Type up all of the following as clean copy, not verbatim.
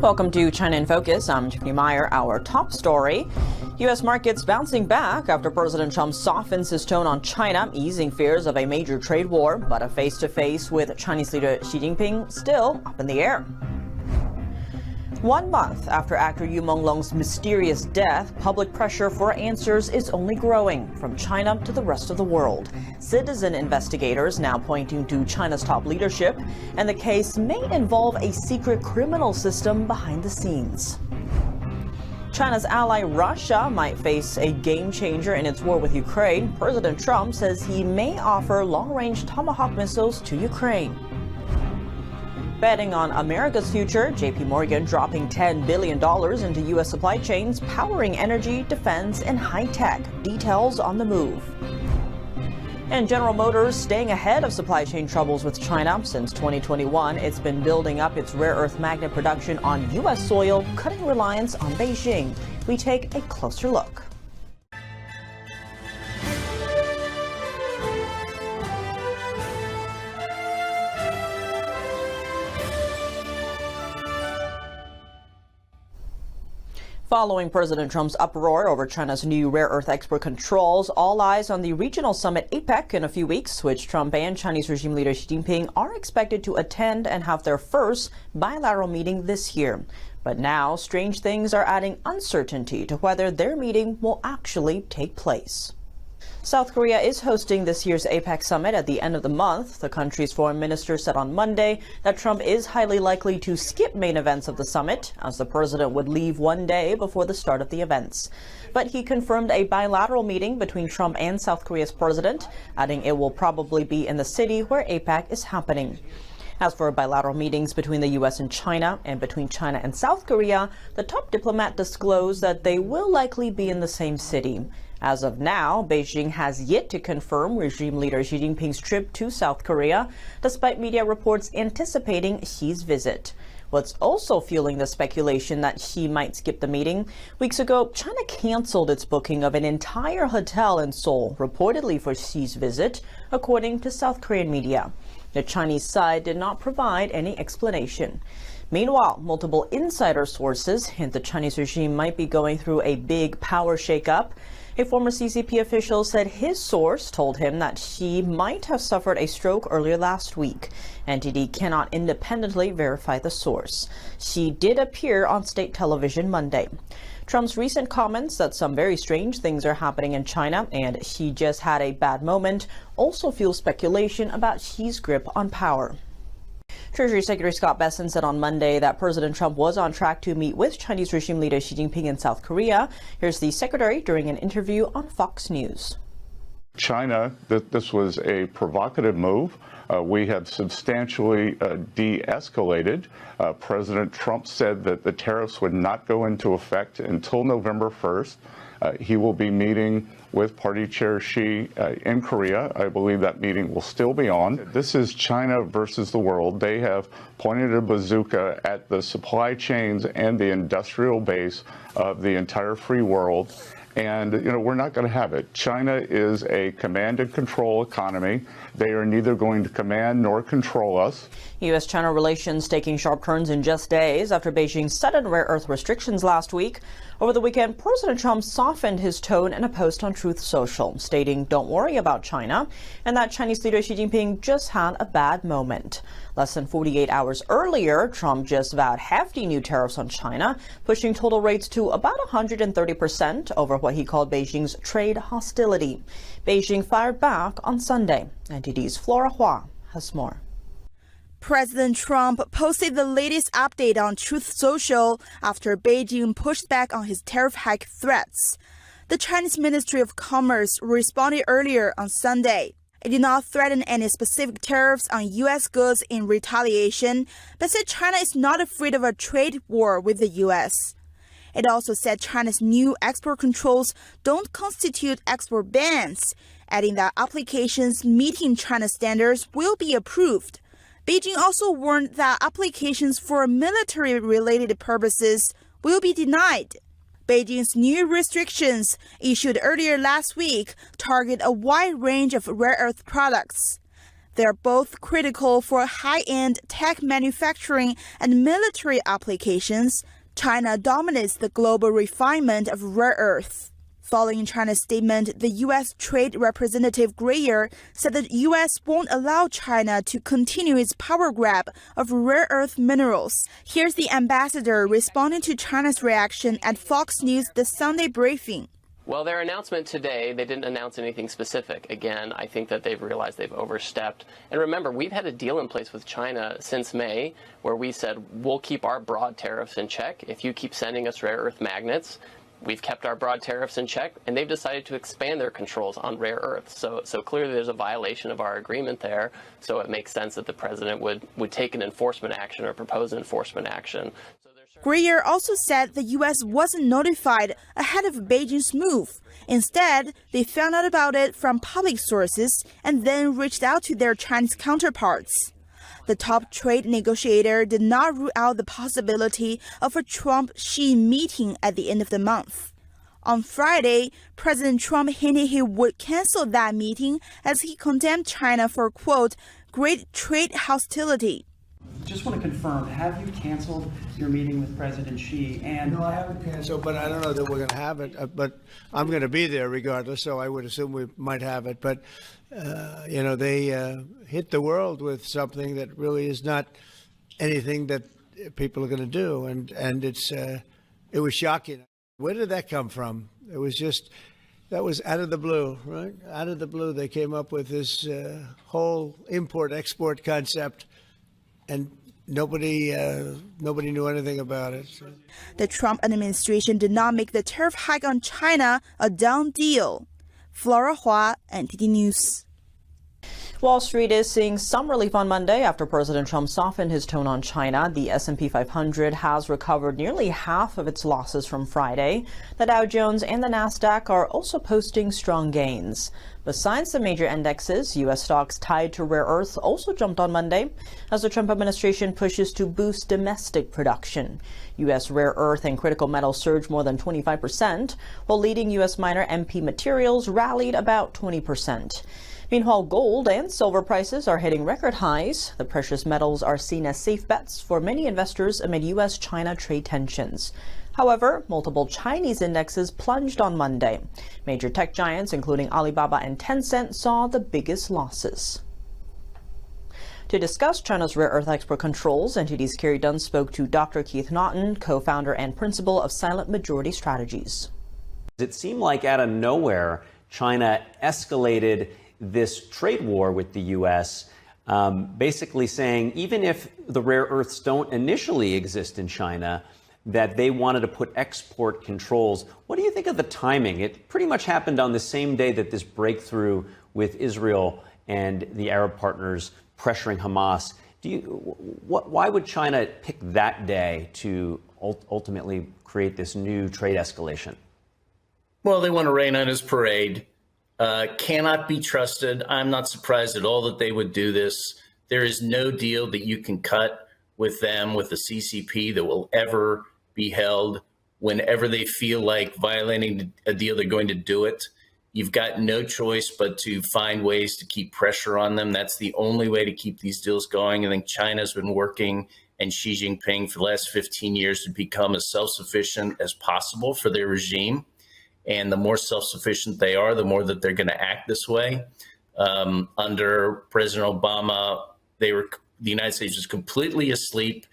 Welcome to China in Focus. I'm Tiffany Meyer. Our top story. U.S. markets bouncing back after President Trump softens his tone on China, easing fears of a major trade war, but a face-to-face with Chinese leader Xi Jinping still up in the air. 1 month after actor Yu Menglong's mysterious death, public pressure for answers is only growing from China to the rest of the world. Citizen investigators now pointing to China's top leadership, and the case may involve a secret criminal system behind the scenes. China's ally Russia might face a game changer in its war with Ukraine. President Trump says he may offer long-range Tomahawk missiles to Ukraine. Betting on America's future, J.P. Morgan dropping $10 billion into U.S. supply chains, powering energy, defense, and high-tech. Details on the move. And General Motors staying ahead of supply chain troubles with China. Since 2021, it's been building up its rare earth magnet production on U.S. soil, cutting reliance on Beijing. We take a closer look. Following President Trump's uproar over China's new rare earth export controls, all eyes on the regional summit APEC in a few weeks, which Trump and Chinese regime leader Xi Jinping are expected to attend and have their first bilateral meeting this year. But now, strange things are adding uncertainty to whether their meeting will actually take place. South Korea is hosting this year's APEC summit at the end of the month. The country's foreign minister said on Monday that Trump is highly likely to skip main events of the summit, as the president would leave 1 day before the start of the events. But he confirmed a bilateral meeting between Trump and South Korea's president, adding it will probably be in the city where APEC is happening. As for bilateral meetings between the U.S. and China, and between China and South Korea, the top diplomat disclosed that they will likely be in the same city. As of now, Beijing has yet to confirm regime leader Xi Jinping's trip to South Korea, despite media reports anticipating Xi's visit. What's also fueling the speculation that Xi might skip the meeting? Weeks ago, China canceled its booking of an entire hotel in Seoul, reportedly for Xi's visit, according to South Korean media. The Chinese side did not provide any explanation. Meanwhile, multiple insider sources hint the Chinese regime might be going through a big power shakeup. A former CCP official said his source told him that Xi might have suffered a stroke earlier last week. NTD cannot independently verify the source. Xi did appear on state television Monday. Trump's recent comments that some very strange things are happening in China and Xi just had a bad moment also fuel speculation about Xi's grip on power. Treasury Secretary Scott Bessent said on Monday that President Trump was on track to meet with Chinese regime leader Xi Jinping in South Korea. Here's the secretary during an interview on Fox News. China, this was a provocative move. We have substantially de-escalated. President Trump said that the tariffs would not go into effect until November 1st. He will be meeting with Party Chair Xi in Korea. I believe that meeting will still be on. This is China versus the world. They have pointed a bazooka at the supply chains and the industrial base of the entire free world. And, we're not going to have it. China is a command and control economy. They are neither going to command nor control us. U.S.-China relations taking sharp turns in just days after Beijing's sudden rare earth restrictions last week. Over the weekend, President Trump softened his tone in a post on Truth Social, stating, "Don't worry about China," and that Chinese leader Xi Jinping just had a bad moment. Less than 48 hours earlier, Trump just vowed hefty new tariffs on China, pushing total rates to about 130% over what he called Beijing's trade hostility. Beijing fired back on Sunday. NTD's Flora Hua has more. President Trump posted the latest update on Truth Social after Beijing pushed back on his tariff hike threats. The Chinese Ministry of Commerce responded earlier on Sunday. It did not threaten any specific tariffs on U.S. goods in retaliation, but said China is not afraid of a trade war with the U.S. It also said China's new export controls don't constitute export bans, adding that applications meeting China's standards will be approved. Beijing also warned that applications for military-related purposes will be denied. Beijing's new restrictions, issued earlier last week, target a wide range of rare earth products. They are both critical for high-end tech manufacturing and military applications. China dominates the global refinement of rare earths. Following China's statement, the U.S. Trade Representative Greer said the U.S. won't allow China to continue its power grab of rare earth minerals. Here's the ambassador responding to China's reaction at Fox News' The Sunday Briefing. Well, their announcement today, they didn't announce anything specific. Again, I think that they've realized they've overstepped. And remember, we've had a deal in place with China since May where we said we'll keep our broad tariffs in check if you keep sending us rare earth magnets. We've kept our broad tariffs in check, and they've decided to expand their controls on rare earths. So clearly there's a violation of our agreement there. So it makes sense that the president would take an enforcement action or propose an enforcement action. Greer also said the U.S. wasn't notified ahead of Beijing's move. Instead, they found out about it from public sources and then reached out to their Chinese counterparts. The top trade negotiator did not rule out the possibility of a Trump-Xi meeting at the end of the month. On Friday, President Trump hinted he would cancel that meeting as he condemned China for, quote, great trade hostility. Just want to confirm, have you canceled your meeting with President Xi? And no, I haven't canceled, but I don't know that we're going to have it. But I'm going to be there regardless, so I would assume we might have it. But, they hit the world with something that really is not anything that people are going to do. And it was shocking. Where did that come from? It was just, that was out of the blue, right? Out of the blue, they came up with this whole import-export concept. And nobody knew anything about it. The Trump administration did not make the tariff hike on China a done deal. Flora Hua, NTD News. Wall Street is seeing some relief on Monday after President Trump softened his tone on China. The S&P 500 has recovered nearly half of its losses from Friday. The Dow Jones and the Nasdaq are also posting strong gains. Besides the major indexes, U.S. stocks tied to rare earths also jumped on Monday as the Trump administration pushes to boost domestic production. U.S. rare earth and critical metals surged more than 25%, while leading U.S. miner MP Materials rallied about 20%. Meanwhile, gold and silver prices are hitting record highs. The precious metals are seen as safe bets for many investors amid U.S.-China trade tensions. However, multiple Chinese indexes plunged on Monday. Major tech giants, including Alibaba and Tencent, saw the biggest losses. To discuss China's rare earth export controls, NTD's Carrie Dunn spoke to Dr. Keith Naughton, co-founder and principal of Silent Majority Strategies. It seemed like out of nowhere, China escalated this trade war with the U.S., basically saying even if the rare earths don't initially exist in China, that they wanted to put export controls. What do you think of the timing? It pretty much happened on the same day that this breakthrough with Israel and the Arab partners pressuring Hamas. Why would China pick that day to ultimately create this new trade escalation? Well, they want to rain on his parade. Cannot be trusted. I'm not surprised at all that they would do this. There is no deal that you can cut with them, with the CCP, that will ever be held. Whenever they feel like violating a deal, they're going to do it. You've got no choice but to find ways to keep pressure on them. That's the only way to keep these deals going. I think China's been working, and Xi Jinping for the last 15 years, to become as self-sufficient as possible for their regime. And the more self-sufficient they are, the more that they're going to act this way. Under President Obama, the United States was completely asleep,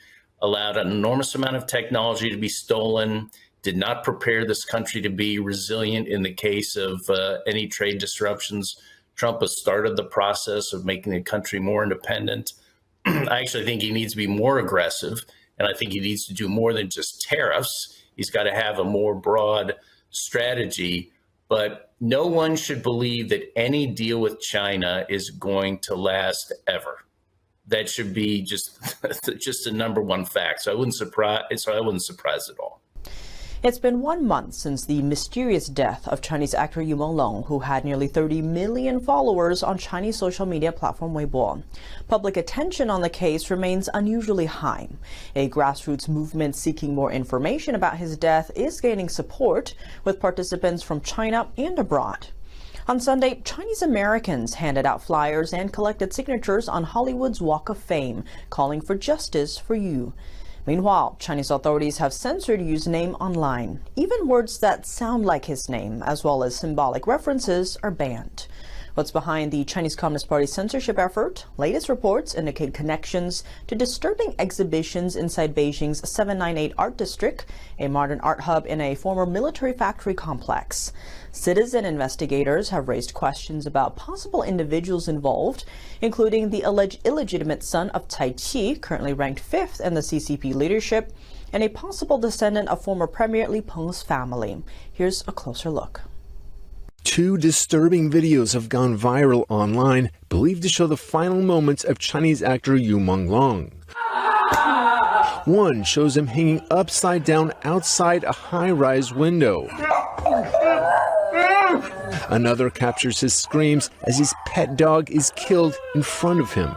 allowed an enormous amount of technology to be stolen, did not prepare this country to be resilient in the case of any trade disruptions. Trump has started the process of making the country more independent. I actually think he needs to be more aggressive, and I think he needs to do more than just tariffs. He's got to have a more broad strategy, but no one should believe that any deal with China is going to last ever. That should be just a number one fact. So I wouldn't surprise at all. It's been 1 month since the mysterious death of Chinese actor Yu Menglong, who had nearly 30 million followers on Chinese social media platform Weibo. Public attention on the case remains unusually high. A grassroots movement seeking more information about his death is gaining support, with participants from China and abroad. On Sunday, Chinese Americans handed out flyers and collected signatures on Hollywood's Walk of Fame, calling for justice for Yu. Meanwhile, Chinese authorities have censored Yu's name online. Even words that sound like his name, as well as symbolic references, are banned. What's behind the Chinese Communist Party's censorship effort? Latest reports indicate connections to disturbing exhibitions inside Beijing's 798 Art District, a modern art hub in a former military factory complex. Citizen investigators have raised questions about possible individuals involved, including the alleged illegitimate son of Cai Qi, currently ranked 5th in the CCP leadership, and a possible descendant of former Premier Li Peng's family. Here's a closer look. Two disturbing videos have gone viral online, believed to show the final moments of Chinese actor Yu Monglong. One shows him hanging upside down outside a high-rise window. Another captures his screams as his pet dog is killed in front of him.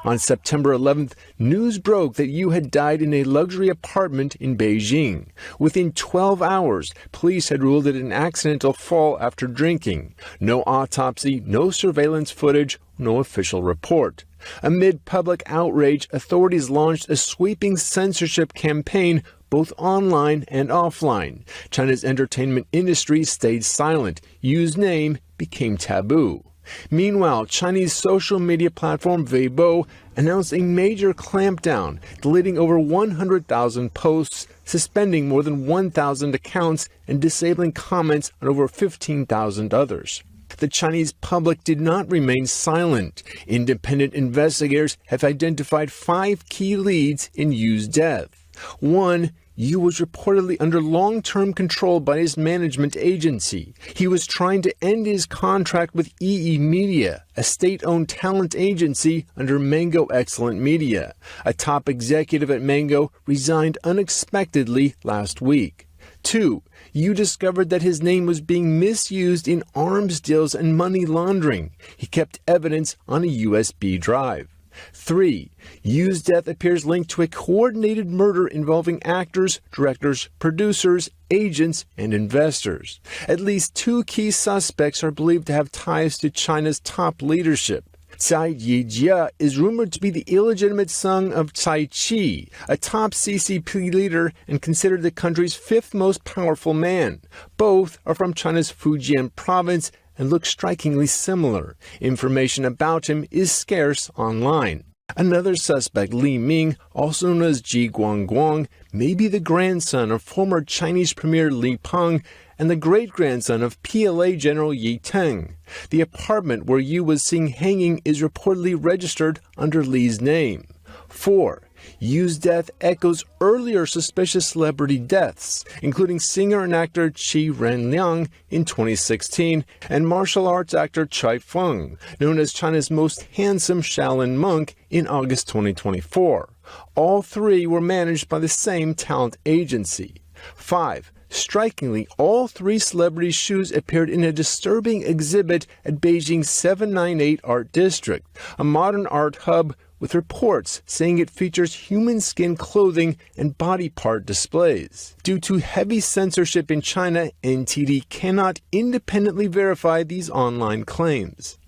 On September 11th, news broke that Yu had died in a luxury apartment in Beijing. Within 12 hours, police had ruled it an accidental fall after drinking. No autopsy, no surveillance footage, no official report. Amid public outrage, authorities launched a sweeping censorship campaign both online and offline. China's entertainment industry stayed silent. Yu's name became taboo. Meanwhile, Chinese social media platform Weibo announced a major clampdown, deleting over 100,000 posts, suspending more than 1,000 accounts, and disabling comments on over 15,000 others. The Chinese public did not remain silent. Independent investigators have identified 5 key leads in Yu's death. 1. Yu was reportedly under long-term control by his management agency. He was trying to end his contract with EE Media, a state-owned talent agency under Mango Excellent Media. A top executive at Mango resigned unexpectedly last week. 2. Yu discovered that his name was being misused in arms deals and money laundering. He kept evidence on a USB drive. 3. Yu's death appears linked to a coordinated murder involving actors, directors, producers, agents, and investors. At least 2 key suspects are believed to have ties to China's top leadership. Cai Yijia is rumored to be the illegitimate son of Cai Qi, a top CCP leader and considered the country's 5th most powerful man. Both are from China's Fujian province and look strikingly similar. Information about him is scarce online. Another suspect, Li Ming, also known as Ji Guangguang, may be the grandson of former Chinese Premier Li Peng and the great-grandson of PLA General Yi Teng. The apartment where Yu was seen hanging is reportedly registered under Li's name. 4. Yu's death echoes earlier suspicious celebrity deaths, including singer and actor Qi Renliang in 2016 and martial arts actor Chai Feng, known as China's most handsome Shaolin monk, in August 2024. All 3 were managed by the same talent agency. 5. Strikingly, all 3 celebrities' shoes appeared in a disturbing exhibit at Beijing's 798 Art District, a modern art hub with reports saying it features human skin clothing and body part displays. Due to heavy censorship in China, NTD cannot independently verify these online claims.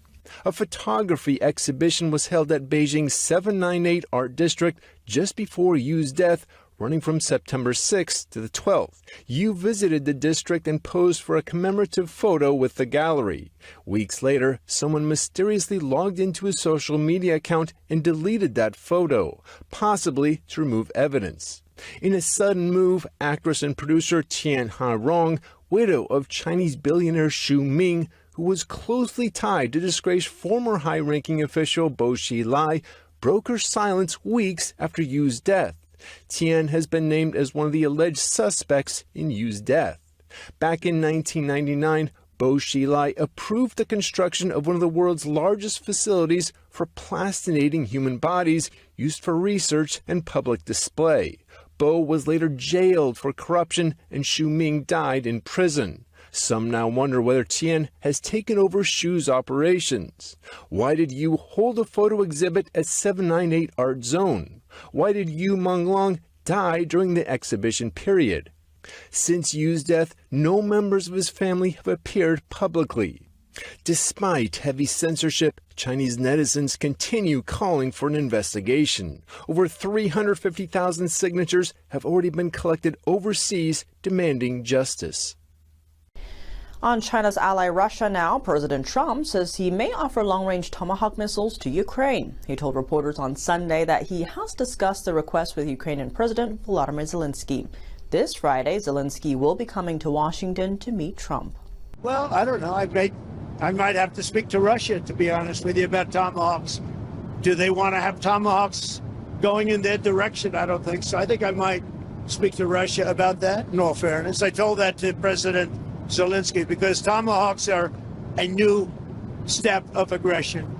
A photography exhibition was held at Beijing's 798 Art District just before Yu's death, running from September 6th to the 12th. Yu visited the district and posed for a commemorative photo with the gallery. Weeks later, someone mysteriously logged into his social media account and deleted that photo, possibly to remove evidence. In a sudden move, actress and producer Tian Ha-rong, widow of Chinese billionaire Xu Ming, who was closely tied to disgraced former high-ranking official Bo Xilai, broke her silence weeks after Yu's death. Tian has been named as one of the alleged suspects in Yu's death. Back in 1999, Bo Xilai approved the construction of one of the world's largest facilities for plastinating human bodies used for research and public display. Bo was later jailed for corruption and Xu Ming died in prison. Some now wonder whether Tian has taken over Xu's operations. Why did Yu hold a photo exhibit at 798 Art Zone? Why did Yu Monglong die during the exhibition period? Since Yu's death, no members of his family have appeared publicly. Despite heavy censorship, Chinese netizens continue calling for an investigation. Over 350,000 signatures have already been collected overseas demanding justice. On China's ally Russia now, President Trump says he may offer long-range Tomahawk missiles to Ukraine. He told reporters on Sunday that he has discussed the request with Ukrainian President Volodymyr Zelensky. This Friday, Zelensky will be coming to Washington to meet Trump. Well, I don't know. I might have to speak to Russia, to be honest with you, about Tomahawks. Do they want to have Tomahawks going in their direction? I don't think so. I think I might speak to Russia about that, in all fairness. I told that to President Zelensky because Tomahawks are a new step of aggression.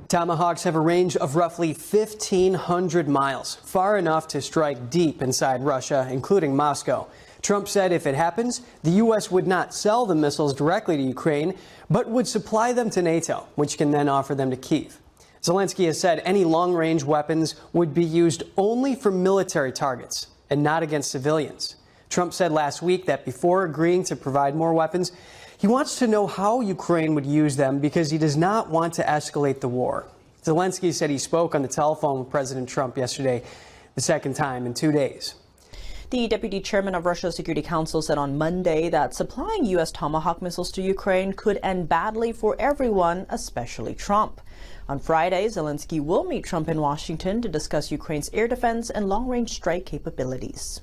Tomahawks have a range of roughly 1,500 miles, far enough to strike deep inside Russia, including Moscow. Trump said if it happens, the U.S. would not sell the missiles directly to Ukraine, but would supply them to NATO, which can then offer them to Kyiv. Zelensky has said any long-range weapons would be used only for military targets and not against civilians. Trump said last week that before agreeing to provide more weapons, he wants to know how Ukraine would use them because he does not want to escalate the war. Zelensky said he spoke on the telephone with President Trump yesterday, the second time in 2 days. The deputy chairman of Russia's Security Council said on Monday that supplying U.S. Tomahawk missiles to Ukraine could end badly for everyone, especially Trump. On Friday, Zelensky will meet Trump in Washington to discuss Ukraine's air defense and long-range strike capabilities.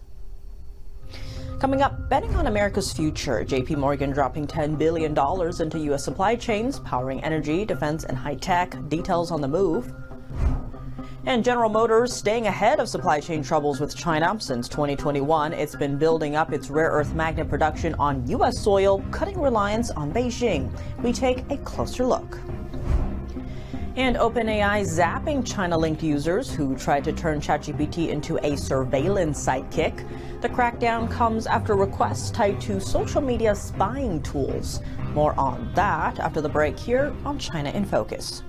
Coming up, betting on America's future. J.P. Morgan dropping $10 billion into U.S. supply chains, powering energy, defense, and high-tech. Details on the move. And General Motors staying ahead of supply chain troubles with China. Since 2021, it's been building up its rare earth magnet production on U.S. soil, cutting reliance on Beijing. We take a closer look. And OpenAI zapping China-linked users who tried to turn ChatGPT into a surveillance sidekick. The crackdown comes after requests tied to social media spying tools. More on that after the break here on China in Focus.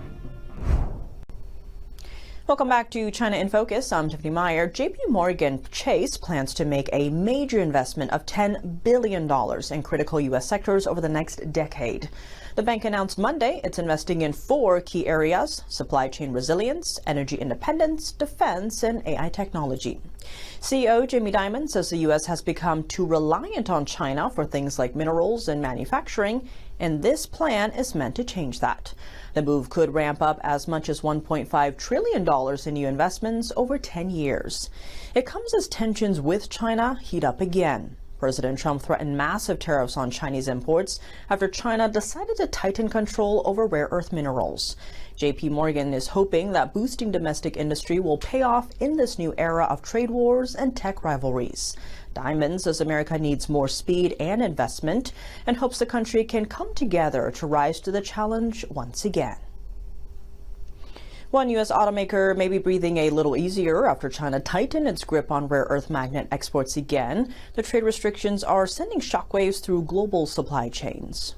Welcome back to China in Focus. I'm Tiffany Meyer. JP Morgan Chase plans to make a major investment of $10 billion in critical U.S. sectors over the next decade. The bank announced Monday it's investing in 4 key areas: supply chain resilience, energy independence, defense, and AI technology. CEO Jamie Dimon says the U.S. has become too reliant on China for things like minerals and manufacturing, and this plan is meant to change that. The move could ramp up as much as $1.5 trillion in new investments over 10 years. It comes as tensions with China heat up again. President Trump threatened massive tariffs on Chinese imports after China decided to tighten control over rare earth minerals. JP Morgan is hoping that boosting domestic industry will pay off in this new era of trade wars and tech rivalries. Dimon says America needs more speed and investment and hopes the country can come together to rise to the challenge once again. One U.S. automaker may be breathing a little easier after China tightened its grip on rare earth magnet exports again. The trade restrictions are sending shockwaves through global supply chains.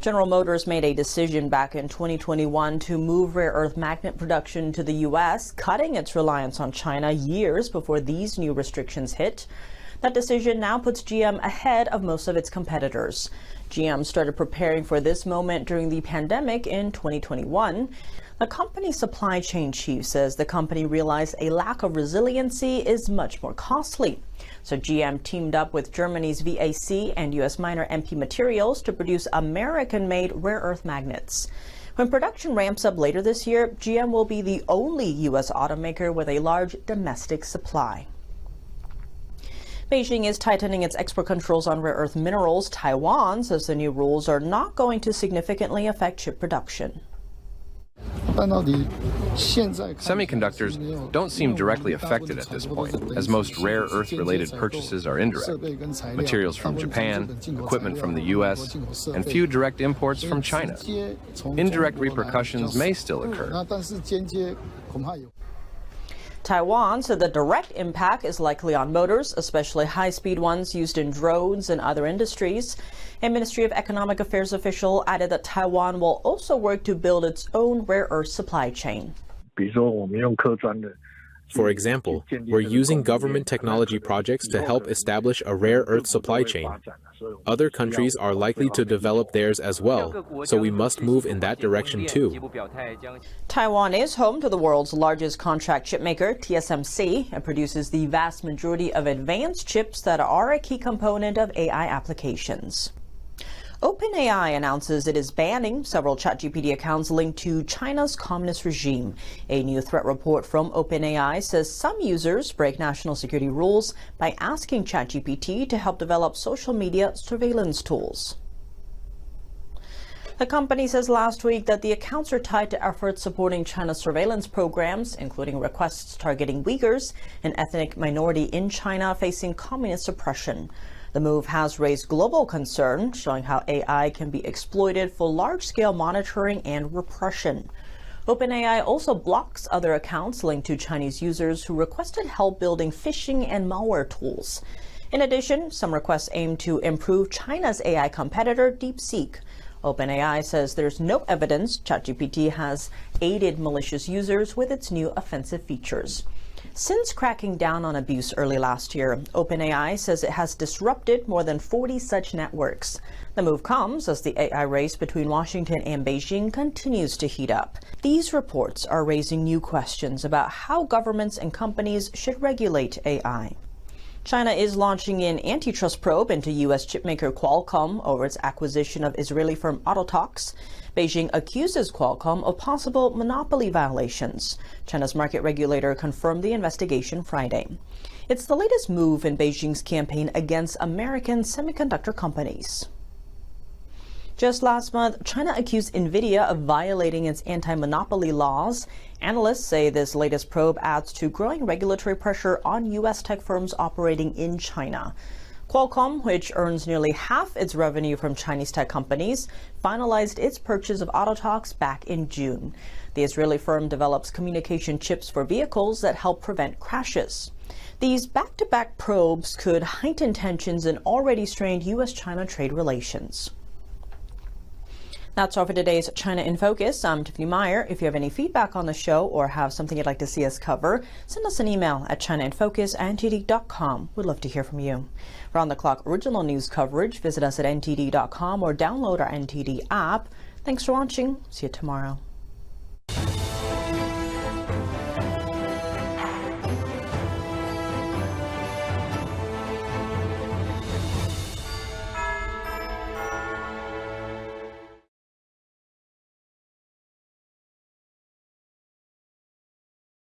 General Motors made a decision back in 2021 to move rare earth magnet production to the U.S., cutting its reliance on China years before these new restrictions hit. That decision now puts GM ahead of most of its competitors. GM started preparing for this moment during the pandemic in 2021. The company's supply chain chief says the company realized a lack of resiliency is much more costly. So GM teamed up with Germany's VAC and U.S. miner MP Materials to produce American-made rare earth magnets. When production ramps up later this year, GM will be the only U.S. automaker with a large domestic supply. Beijing is tightening its export controls on rare earth minerals. Taiwan says the new rules are not going to significantly affect chip production. Semiconductors don't seem directly affected at this point, as most rare earth-related purchases are indirect. Materials from Japan, equipment from the U.S., and few direct imports from China. Indirect repercussions may still occur. Taiwan said the direct impact is likely on motors, especially high-speed ones used in drones and other industries. A Ministry of Economic Affairs official added that Taiwan will also work to build its own rare earth supply chain. For example, we're using government technology projects to help establish a rare earth supply chain. Other countries are likely to develop theirs as well, so we must move in that direction too. Taiwan is home to the world's largest contract chipmaker, TSMC, and produces the vast majority of advanced chips that are a key component of AI applications. OpenAI announces it is banning several ChatGPT accounts linked to China's communist regime. A new threat report from OpenAI says some users break national security rules by asking ChatGPT to help develop social media surveillance tools. The company says last week that the accounts are tied to efforts supporting China's surveillance programs, including requests targeting Uyghurs, an ethnic minority in China facing communist suppression. The move has raised global concern, showing how AI can be exploited for large-scale monitoring and repression. OpenAI also blocks other accounts linked to Chinese users who requested help building phishing and malware tools. In addition, some requests aim to improve China's AI competitor, DeepSeek. OpenAI says there's no evidence ChatGPT has aided malicious users with its new offensive features. Since cracking down on abuse early last year, OpenAI says it has disrupted more than 40 such networks. The move comes as the AI race between Washington and Beijing continues to heat up. These reports are raising new questions about how governments and companies should regulate AI. China is launching an antitrust probe into U.S. chipmaker Qualcomm over its acquisition of Israeli firm Autotalks. Beijing accuses Qualcomm of possible monopoly violations. China's market regulator confirmed the investigation Friday. It's the latest move in Beijing's campaign against American semiconductor companies. Just last month, China accused NVIDIA of violating its anti-monopoly laws. Analysts say this latest probe adds to growing regulatory pressure on U.S. tech firms operating in China. Qualcomm, which earns nearly half its revenue from Chinese tech companies, finalized its purchase of Autotalks back in June. The Israeli firm develops communication chips for vehicles that help prevent crashes. These back-to-back probes could heighten tensions in already strained U.S.-China trade relations. That's all for today's China in Focus. I'm Tiffany Meyer. If you have any feedback on the show or have something you'd like to see us cover, send us an email at chinainfocus@ntd.com. We'd love to hear from you. Round-the-clock original news coverage, visit us at ntd.com or download our NTD app. Thanks for watching. See you tomorrow.